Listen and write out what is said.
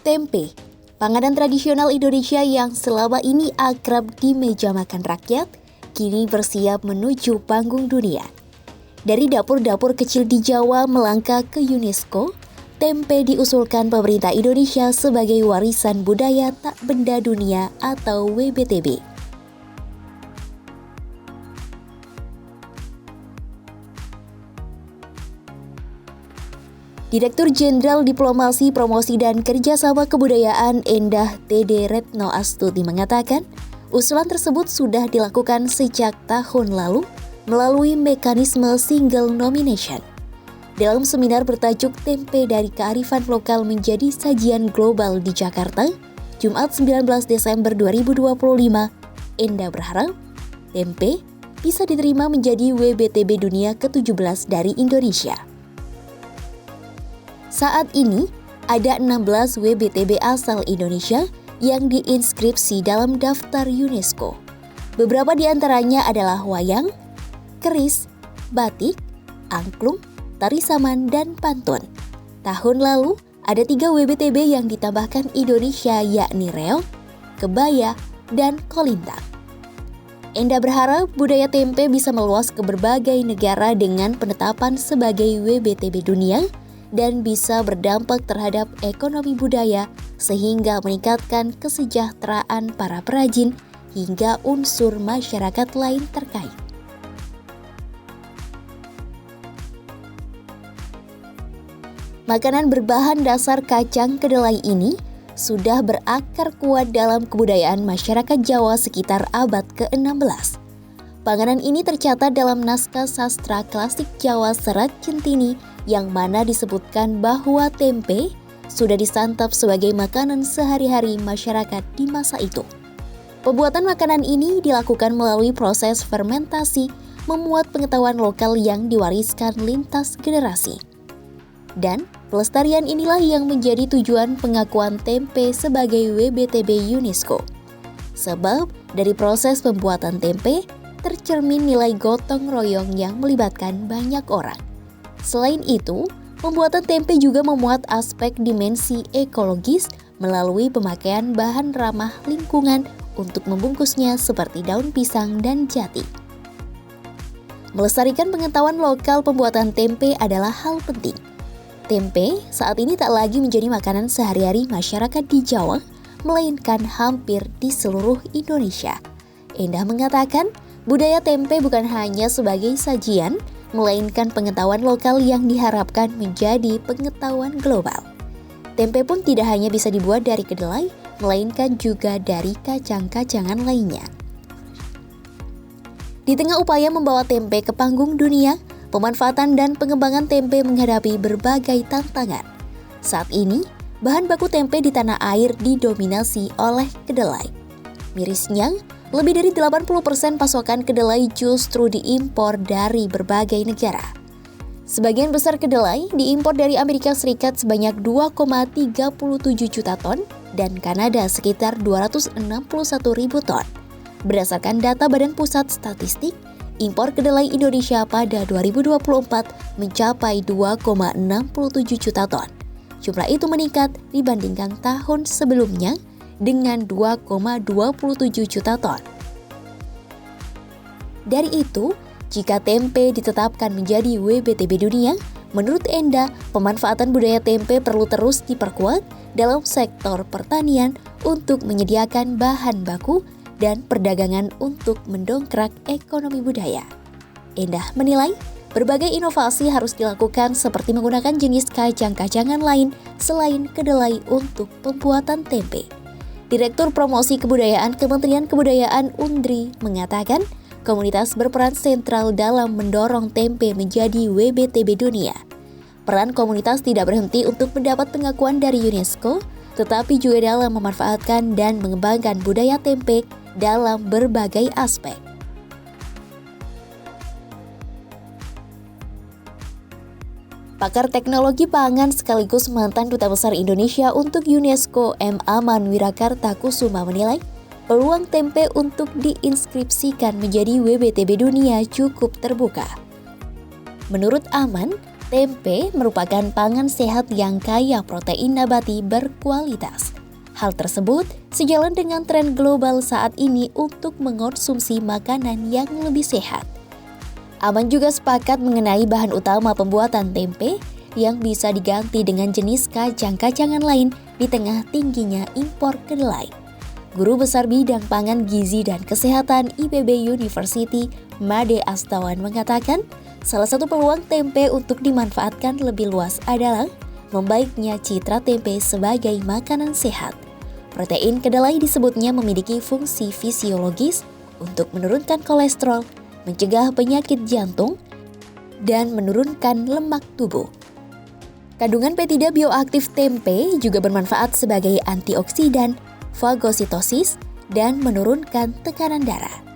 Tempe, panganan tradisional Indonesia yang selama ini akrab di meja makan rakyat, kini bersiap menuju panggung dunia. Dari dapur-dapur kecil di Jawa melangkah ke UNESCO, tempe diusulkan pemerintah Indonesia sebagai warisan budaya tak benda dunia atau WBTB. Direktur Jenderal Diplomasi, Promosi dan Kerjasama Kebudayaan Endah T.D. Retno Astuti mengatakan, usulan tersebut sudah dilakukan sejak tahun lalu melalui mekanisme single nomination. Dalam seminar bertajuk Tempe dari Kearifan Lokal Menjadi Sajian Global di Jakarta, Jumat 19 Desember 2025, Endah berharap tempe bisa diterima menjadi WBTB dunia ke-17 dari Indonesia. Saat ini, ada 16 WBTB asal Indonesia yang diinskripsi dalam daftar UNESCO. Beberapa di antaranya adalah wayang, keris, batik, angklung, tari saman, dan pantun. Tahun lalu, ada 3 WBTB yang ditambahkan Indonesia yakni reog, kebaya, dan kolintang. Endah berharap budaya tempe bisa meluas ke berbagai negara dengan penetapan sebagai WBTB dunia dan bisa berdampak terhadap ekonomi budaya sehingga meningkatkan kesejahteraan para perajin hingga unsur masyarakat lain terkait. Makanan berbahan dasar kacang kedelai ini sudah berakar kuat dalam kebudayaan masyarakat Jawa sekitar abad ke-16. Panganan ini tercatat dalam naskah sastra klasik Jawa Serat Centini yang mana disebutkan bahwa tempe sudah disantap sebagai makanan sehari-hari masyarakat di masa itu. Pembuatan makanan ini dilakukan melalui proses fermentasi, memuat pengetahuan lokal yang diwariskan lintas generasi. Dan pelestarian inilah yang menjadi tujuan pengakuan tempe sebagai WBTB UNESCO. Sebab dari proses pembuatan tempe, tercermin nilai gotong royong yang melibatkan banyak orang. Selain itu, pembuatan tempe juga memuat aspek dimensi ekologis melalui pemakaian bahan ramah lingkungan untuk membungkusnya seperti daun pisang dan jati. Melestarikan pengetahuan lokal pembuatan tempe adalah hal penting. Tempe saat ini tak lagi menjadi makanan sehari-hari masyarakat di Jawa, melainkan hampir di seluruh Indonesia. Endah mengatakan, budaya tempe bukan hanya sebagai sajian, melainkan pengetahuan lokal yang diharapkan menjadi pengetahuan global. Tempe pun tidak hanya bisa dibuat dari kedelai, melainkan juga dari kacang-kacangan lainnya. Di tengah upaya membawa tempe ke panggung dunia, pemanfaatan dan pengembangan tempe menghadapi berbagai tantangan. Saat ini, bahan baku tempe di tanah air didominasi oleh kedelai. Mirisnya, lebih dari 80% pasokan kedelai justru diimpor dari berbagai negara. Sebagian besar kedelai diimpor dari Amerika Serikat sebanyak 2,37 juta ton dan Kanada sekitar 261 ribu ton. Berdasarkan data Badan Pusat Statistik, impor kedelai Indonesia pada 2024 mencapai 2,67 juta ton. Jumlah itu meningkat dibandingkan tahun sebelumnya dengan 2,27 juta ton. Dari itu, jika tempe ditetapkan menjadi WBTB dunia, menurut Endah, pemanfaatan budaya tempe perlu terus diperkuat dalam sektor pertanian untuk menyediakan bahan baku dan perdagangan untuk mendongkrak ekonomi budaya. Endah menilai, berbagai inovasi harus dilakukan seperti menggunakan jenis kacang-kacangan lain selain kedelai untuk pembuatan tempe. Direktur Promosi Kebudayaan Kementerian Kebudayaan Undri mengatakan, komunitas berperan sentral dalam mendorong tempe menjadi WBTB dunia. Peran komunitas tidak berhenti untuk mendapat pengakuan dari UNESCO, tetapi juga dalam memanfaatkan dan mengembangkan budaya tempe dalam berbagai aspek. Pakar teknologi pangan sekaligus mantan Duta Besar Indonesia untuk UNESCO M. Aman Wirakarta Kusuma menilai, peluang tempe untuk diinskripsikan menjadi WBTB dunia cukup terbuka. Menurut Aman, Tempe merupakan pangan sehat yang kaya protein nabati berkualitas. Hal tersebut sejalan dengan tren global saat ini untuk mengonsumsi makanan yang lebih sehat. Aman juga sepakat mengenai bahan utama pembuatan tempe yang bisa diganti dengan jenis kacang-kacangan lain di tengah tingginya impor kedelai. Guru Besar Bidang Pangan Gizi dan Kesehatan IPB University, Made Astawan mengatakan, salah satu peluang tempe untuk dimanfaatkan lebih luas adalah membaiknya citra tempe sebagai makanan sehat. Protein kedelai disebutnya memiliki fungsi fisiologis untuk menurunkan kolesterol, mencegah penyakit jantung, dan menurunkan lemak tubuh. Kandungan peptida bioaktif tempe juga bermanfaat sebagai antioksidan, fagositosis, dan menurunkan tekanan darah.